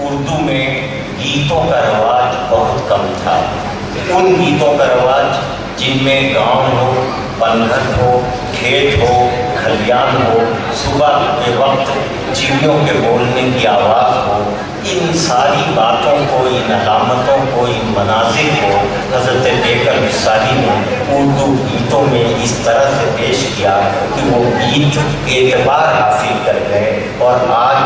उर्दू में गीतों का रवाज बहुत कम था। उन गीतों का रवाज जिनमें गांव हो, पनघट हो, खेत हो, खलियान हो, सुबह के वक्त चिड़ियों के बोलने की आवाज़ हो, इन सारी बातों को, इन अलामतों को, इन मनाजिर को हज़रत बेकर मिसाली ने उर्दू गीतों में इस तरह से पेश किया कि वो गीत एतबार हासिल कर गए और आज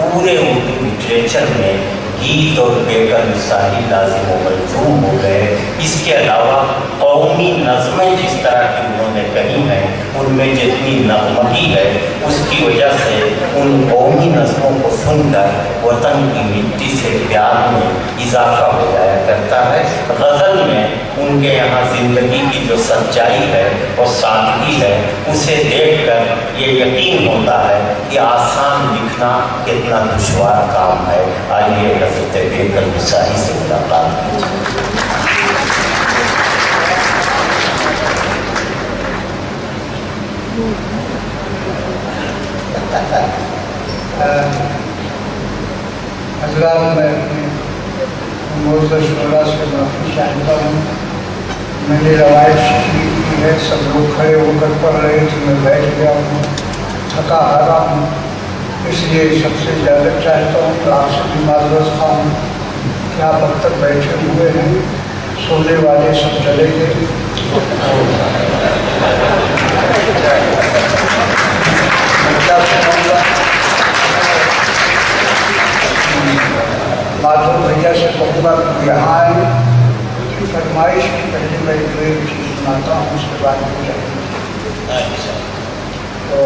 पूरे उर्दू लिटरेचर में गीत और बेकर मिसाली लाजिम व मलज़ूम हो गए। इसके अलावा कौमी नज़में जिस तरह की उन्होंने कही हैं, उनमें जितनी नगमगी है, उसकी वजह से उन कौमी नज़मों को सुनकर वतन की मिट्टी से प्यार में इजाफा हो जाया करता है। गज़ल में उनके यहाँ ज़िंदगी की जो सच्चाई है और सादगी है, उसे देखकर ये यकीन होता है कि आसान लिखना कितना दुश्वार काम है। आइए हज़रत बेकर मिसाली से मुलाकात कीजिए। हज़रात, मैं मोज़ शोरा से माफ़ी चाहता हूँ। मैंने रवायत की है, सब लोग खड़े होकर पढ़ रहे थे, मैं बैठ गया हूँ, थका हारा हूँ, इसलिए सबसे ज़्यादा चाहता हूँ कि आपसे भी माज़रत खाऊँ कि आप अब तक बैठे हुए हैं, सोने वाले सब चले गए। माधव भैया से कहूँगा कि यहाँ आए, की फरमाइश की पहले मैं जो एक चीज़ सुनाता हूँ, उसके बाद में जाएंगे। तो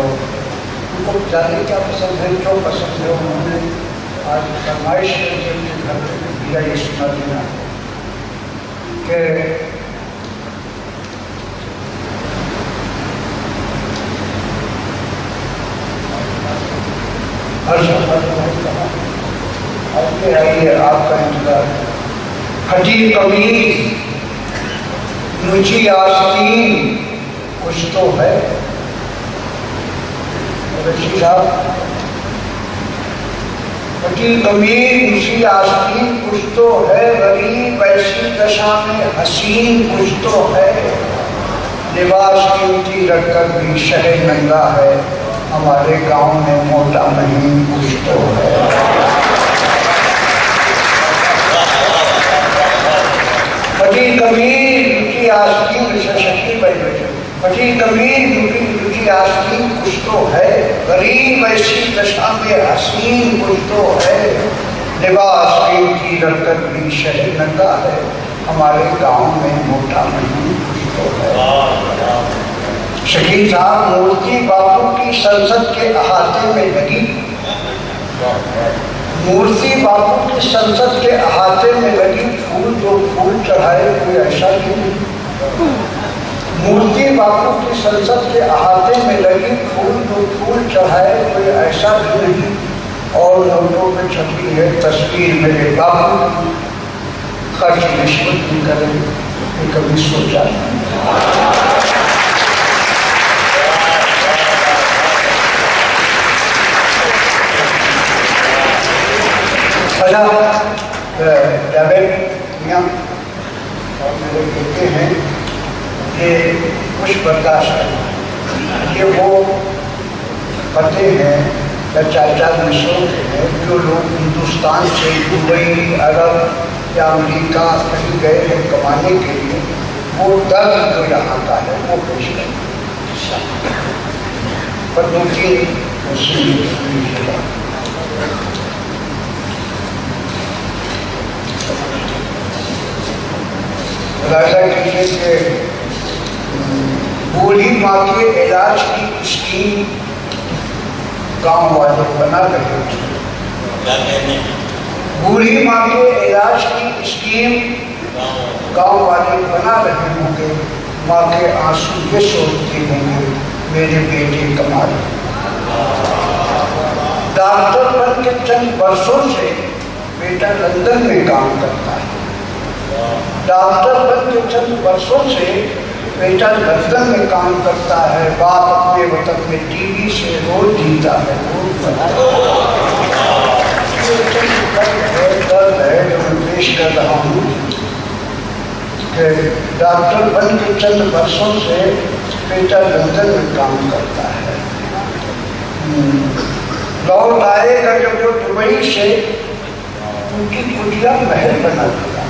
उनको जाने क्या पसंद है, जो पसंद है, उन्होंने आज फरमाइश करके अपने घर में भैया ये सुना दिया कि हर आइए आपका इंतजार। फटी कमीज ऊंची आस्तीन कुछ तो है। रशीद साहब, फटी कमीज ऊंची आस्तीन कुछ तो है, गरीब ऐसी दशा में हसीन कुछ तो है, लिबास कीमती रखकर भी शहर नंगा है, हमारे गांव में मोटा महीन कुछ तो है। फटी कमीज ऊंची आस्तीन शक्ति पर बैठे, फटी कमीज ऊंची आस्तीन कुछ तो है, गरीब ऐसी दशा में हसीन कुछ तो है, लिबास कीमती रखकर भी शहर नंगा है, हमारे गांव में मोटा महीन कुछ तो है। शकील साहब, मूर्ति बापू की संसद के अहाते में लगी, मूर्ति बापू की संसद के अहाते में लगी, फूल जो फूल चढ़ाए कोई ऐसा नहीं। मूर्ति बापू की संसद के अहाते में लगी, फूल जो फूल चढ़ाए कोई ऐसा भी नहीं, और नोटों में छपी है तस्वीर मेरे बापू, खर्च रिश्वत भी करें, ये कभी सोचा नहीं। जावेद मियां और मेरे बेटे हैं, ये कुछ बर्दाश्त है, ये वो पते हैं या चाचा मिसरों के हैं जो लोग हिंदुस्तान से दुबई, अरब या अमेरिका कहीं गए हैं कमाने के लिए, वो दर्द जो यहाँ का है वो पेश करें। पर दूसरी राजा कीजिए कि बूढ़ी माँ के इलाज की स्कीम गांव वाले बना रहे थे। बूढ़ी माँ के इलाज की स्कीम गांव वाले बना रहे होंगे, माँ के आंसू ये सोचते होंगे मेरे बेटे कमा रहे। डॉक्टर बन के चंद वर्षों से बेटा लंदन में काम करता है, डॉक्टर बन के चंद वर्षों से बेटा लंदन में काम करता है, बाप अपने वतन में टीवी से रोज जीता है, रोज है जो मैं पेश कर रहा हूँ कि डॉक्टर बन के चंद वर्षों से बेटा लंदन में काम करता है। लौट आएगा जब वो दुबई से उनकी कुटिया महल बना दिया।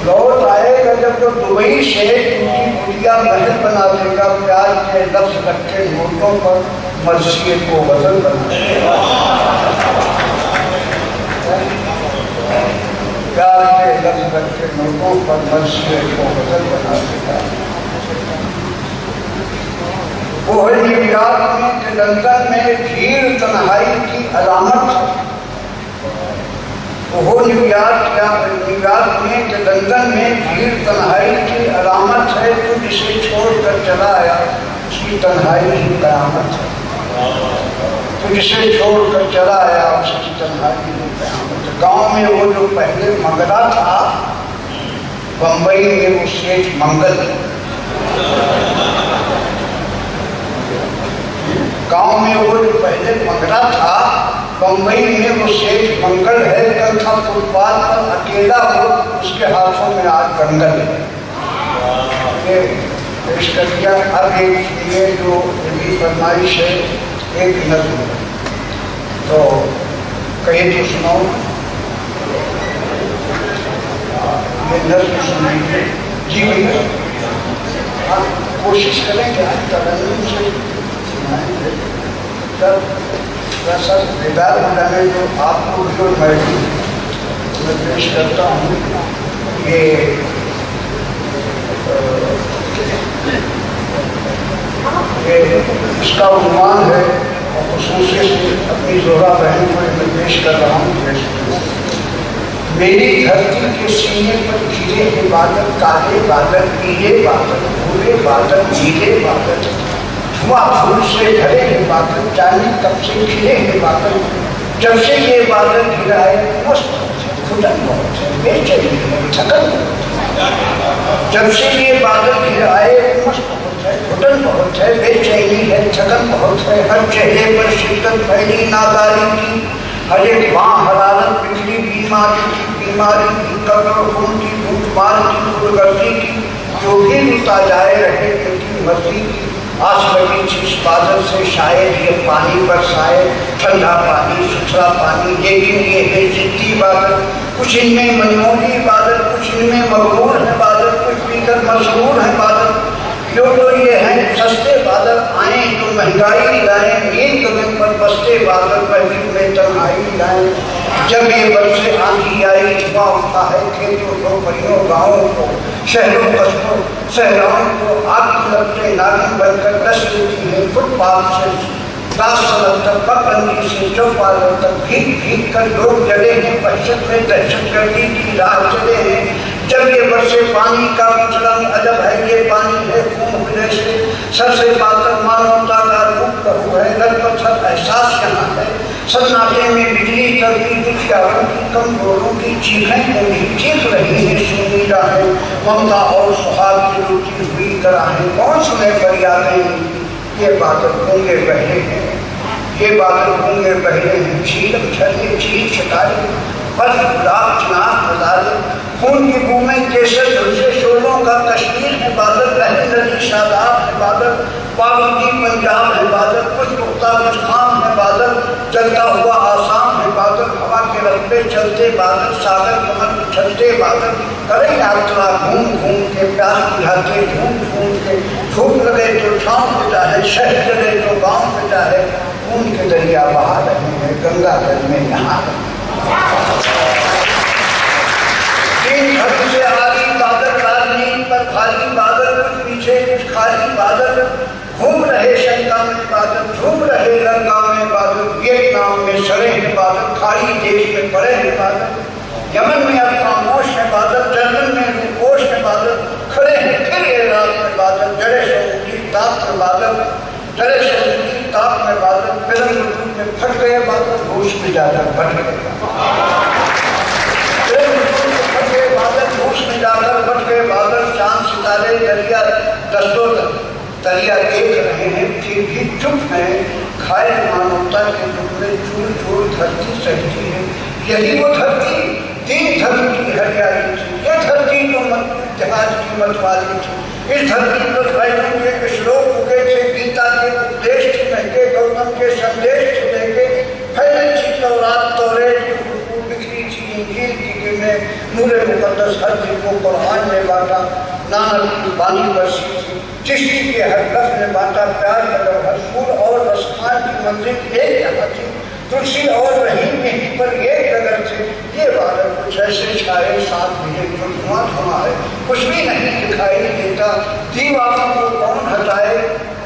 लौट आएगा जब वो दुबई से उनकी कुटिया महल बना देगा। प्यार के लफ्ज रखे नोटों पर मस्जिद को वजन बना देगा। प्यार के लफ्ज रखे नोटों पर मस्जिद को वजन बना देगा। वो है न्यूयॉर्क में कि लंदन में भीड़ तन्हाई की अलामत है। वो न्यूयॉर्क में कि लंदन में भीड़ तन्हाई की अलामत है। तू जिसे छोड़कर चला आया उसकी तन्हाई की कयामत है। तू जिसे छोड़कर चला आया उसकी तन्हाई की कयामत है। गाँव में वो जो पहले मंगला था, बम्बई में वो सेठ मंगल। गांव में वो जो पहले मंगला था, बम्बई में वो सेठ मंगल है। कल था फुटपाथ पर अकेला वो, उसके हाथों में आज गंगल है। ये पेश कर दिया। अब एक सुनिए जो मेरी फरमाइश है, एक नज़्म तो कहे तो सुनाओ। ये नज़्म सुनिए जी भैया। हाँ, कोशिश करेंगे आज तरन्नुम से तब वैसा बेदार हो जाने जो आपको जो मैं पेश करता हूँ। ये इसका उन्वान है और खुसूसी से अपनी जोरा बहन को मैं पेश कर रहा हूँ। मेरी धरती के सीने पर घिरे हैं बादल, काले बादल, पीले बादल, भूरे बादल, नीले बादल, धुआं फूल से भरे हैं बादल, जाने कब से खिले हैं बादल। जब से ये बादल घिरा है मस्त घुटन बहुत है, बेचैनी है, थकन बहुत है। जब से ये बादल घिरा है मस्त बहुत है, घुटन बहुत है, बेचैनी है, थकन बहुत है। हर चेहरे पर शिद्दत फैली नादारी की, हर एक बाँ हरारत बिखरी बीमारी की, कब्र खून की, भूखमार की, खुदगर्जी की, जो भी रुता जाए रहे उनकी मर्जी की। आस लगी जिस बादल से शायद ये पानी बरसाए, ठंडा पानी, सुथरा पानी, लेकिन ये है जिद्दी बादल। कुछ इनमें मनमोही बादल, कुछ इनमें मगरूर है बादल, कुछ पीकर मशहूर है बादल। जो तो ये हैं सस्ते बादल, आए तो महंगाई लाए, नींद गगन पर बसते बादल, महफिल में तन्हाई लाए। जब ये बरसे आंधी आई, धुआं उठा है खेतों झोपड़ियों गाँवों को, शहरों कस्बों सहराओं को। आग लगते नागिन बनकर दस लेती है फुटपाथ से दास तक, पगडंडी से चौपालों तक, भीग भीग कर लोग जले हैं। वहशत में दहशतगर्दी की राह चले हैं। जब ये बरसे पानी का विचलन, अजब है ये पानी है खून जैसे, सर से पाकर मानवता का रूप लहू है। ललपथर एहसास यहाँ है, सन्नाटे में बिजली करती दुखियारों की, कमजोरों की चीखें उन्हीं चीख रही हैं। सुनीला है ममता और सुहाग की रुचि हुई कराहें, कौन सुने फरियादें। ये बादल गूंगे बहरे हैं, ये बादल गूंगे बहरे हैं। झीलम झरने झील शिकारे, बर्फ गुलाब चिनार नजारे, खून की बूमें केसर झुलसे शोलों का कश्मीर है बादल। लहर नदी शादाब है बादल, पाबंदी पंजाब है बादल, कुछ पुख्ता कुछ खाम है बादल। चलता हुआ आसाम है बादल, हवा के रस्ते चलते बादल, सागर कमर उछलते बादल। करें यात्रा घूम घूम के, प्यास बुझाते झूम झूम के। धूप लगे तो छाँव पिता है, शहर जले तो गाँव पिता है। खून के दरिया बहा रहे हैं, गंगा जल में नहा रहे हैं। घर से आली बादल, राजनीति पर भारी बादल, कुछ पीछे कुछ खाली बादल। घूम रहे शंका में बादल, झूम रहे लंका में बादल। वियतनाम में सड़े हैं बादल, खाड़ी देश में पड़े हैं बादल। यमन में अब खामोश है बादल, जर्मन में रूपोश है बादल। खड़े हैं फिर इराक में बादल, जड़े समुद्री ताप में बादल, जड़े समुद्री ताप में बादल। फिल्म में फट गए बादल, होश में जाकर फट गए बादल, होश में जाकर फट गए बादल। चांद सितारे दरिया दस्तों दरिया देख रहे हैं, फिर भी चुप हैं। खाए मानवता के टुकड़े चूर चूर धरती सहती है। यही वो धरती तीन धर्म की हरियाली थी। ये धरती तो जहाज की मतवाली थी। इस धरती पर अर्जुन के श्लोक उगे थे, गीता के उपदेश थे, गौतम के संदेश थे, फैले थी तौरात तौरेत की खुशबू बिखरी थी, इंजील की किरणें, नूरे मुकद्दस हर दिल को कुरान ने बांटा, नानक की बानी बरसी थी, चिश्ती के हर लफ्ज़ ने बांटा प्यार मतलब हर फूल और रसमान की मंजिल एक यहाँ थी, तुलसी और रहीम यहीं पर एक नगर थे। ये बादल कुछ ऐसे छाए साथ मिले जो धुआं धुआं है, कुछ भी नहीं दिखाई देता। दीवारों को कौन हटाए,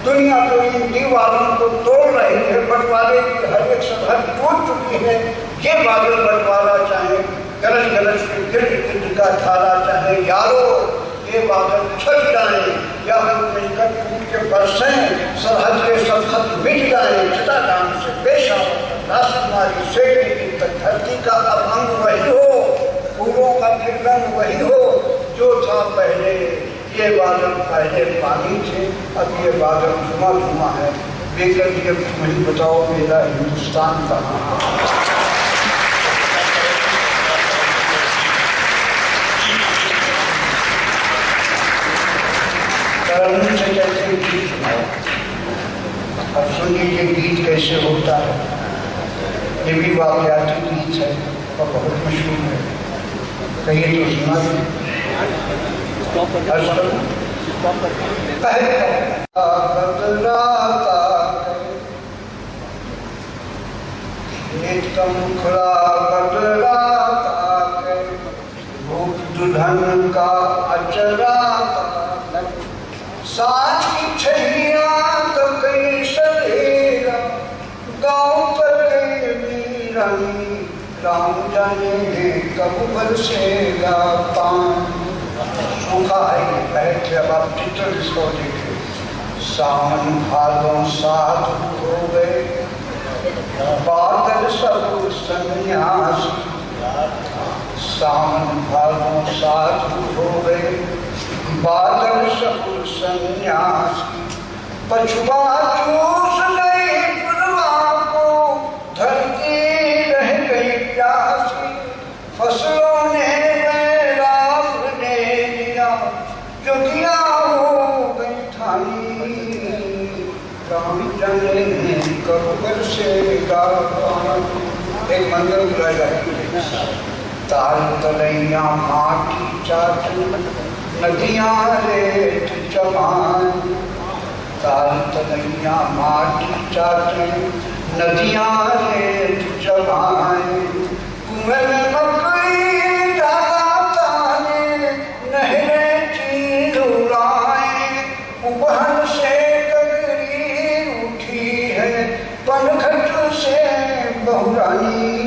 दुनिया तो इन दीवारों को तोड़ रही है, बंटवारे की हर एक सरहद टूट चुकी है। ये बादल बंटवारा चाहे गरज गरज के गिरद का धारा चाहे यारो, ये बादल छट जाए या हम मिलकर टूट के बरसें, सरहद के सब खत मिट जाए, चिता नाम से पेश आओ, राजकुमारी शेखी की धरती का अब अंग वही हो, फूलों का फिर रंग वही हो जो था पहले। ये बादल पहले पानी थे, अब ये बादल धुआं धुआं है। बेकर जी अब तुम ही बताओ मेरा हिंदुस्तान कहाँ है? से कैसे गीत सुनाओ। अब सुनिए ये गीत कैसे होता है। ये भी वाकयाती गीत है और बहुत मशहूर है, कहिए तो सुना दुल्हन का अचरा साँझ की छैया तो कहीं सवेरा, गाँव पर कहीं वीरानी, राम जाने कब बरसेगा पानी। सूखा है बैठ, अब आप चित्र इसको देखिए। सावन भादों साथ हो गए, बादल सब सन्यासी, सावन भादों साथ हो गए, बादल सब सन्यासी। पछुआ चूस गई पुरवा को, धरती रह गई प्यासी, फसलों ने वैराग ने लिया, जो किया हो गई ठानी, राम जाने कब बरसेगा पानी। एक मंदिर बुलाया ताल तलैया माटी चाटू, नदियाँ रेत चमान, ताल तलैया माटी चाटू, नदियाँ रेत चमान। कुएं में मकड़ी डाला ताने, नहरें चीर उड़ाएं, उबहन से गगरी उठी है, पनघट से बहुरानी,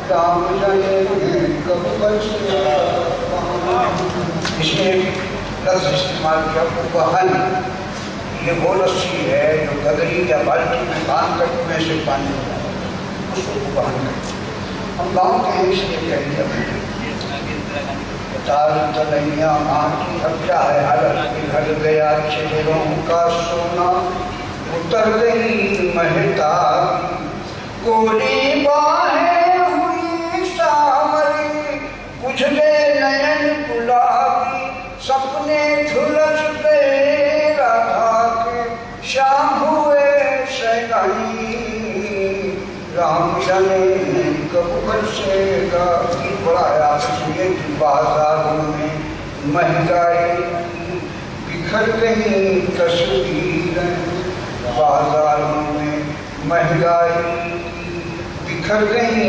राम जाने कब बरसेगा। इसमें लफ्ज़ इस्तेमाल किया उबहन। ये वो रस्सी है जो गगरी या बाल्टी में बांध कर कुएं से पानी उसको उबहन करते। हम गाँव के हैं इसलिए कह दिया। ताल तलैया माटी, अब क्या है हालत, बिगड़ गया चेहरों का सोना, उतर गई महता कोरी बाहें हुई सावरी, बुझले नयन गुलाबी, सपने झुलस गए राधा के, शाम हुए सगाई, राम जाने कब बरसेगा। बड़ा याद सुनिए कि बाजारों में महंगाई बिखर गई तस्वीरें, बाजारों में महंगाई बिखर गई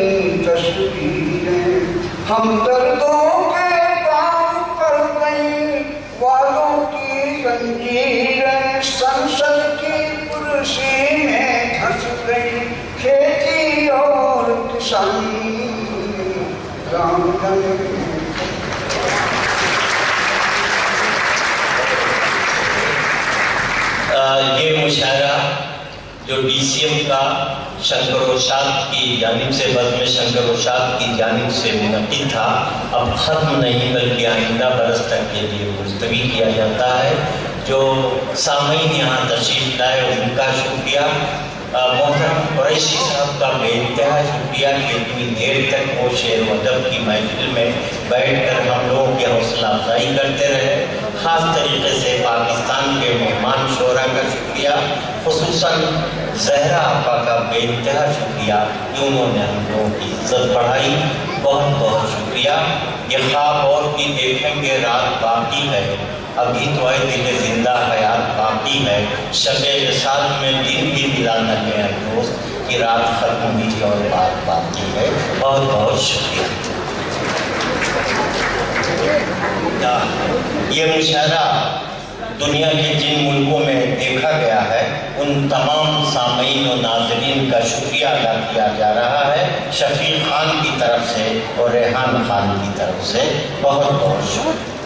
तस्वीरें, हम दर्दों के पांव पर गई वालों की जंजीरें, संसद की कुर्सी में धंस गई खेती और किसानी, राम जाने। ये मुशायरा जो DCM का शंकरोशाद की जानिब से, बज़्म शंकरोशाद की जानिब से मुनक़िद था, अब ख़त्म नहीं बल्कि आइंदा बरस तक के लिए मुलतवी किया जाता है। जो सामीन यहाँ तशरीफ़ लाए उनका शुक्रिया, मोहतरम कुरैशी साहब का बेइंतहा शुक्रिया कि इतनी देर तक वो शेर व अदब की महफिल में बैठकर हम लोगों की हौसला अफजाई करते रहे। ख़ास तरीके से पाकिस्तान के मेहमान शोरा का शुक्रिया, खुसूसन ज़हरा आपा का बेइंतहा शुक्रिया कि उन्होंने हम लोगों की इज्जत बढ़ाई। बहुत बहुत शुक्रिया। ये ख्वाब और भी देखेंगे, रात बाकी है, अभी तो आए दिल जिंदा हयात बाकी है, शबे विसाल में दिन भी मिला न गया दोस्त कि रात खत्म हुई और बात बाकी है। बहुत बहुत शुक्रिया। ये मुशायरा दुनिया के जिन मुल्कों में देखा गया है उन तमाम सामीन और नाज़रीन का शुक्रिया अदा किया जा रहा है, शफीक खान की तरफ से और रेहान खान की तरफ से। बहुत बहुत शुक्रिया।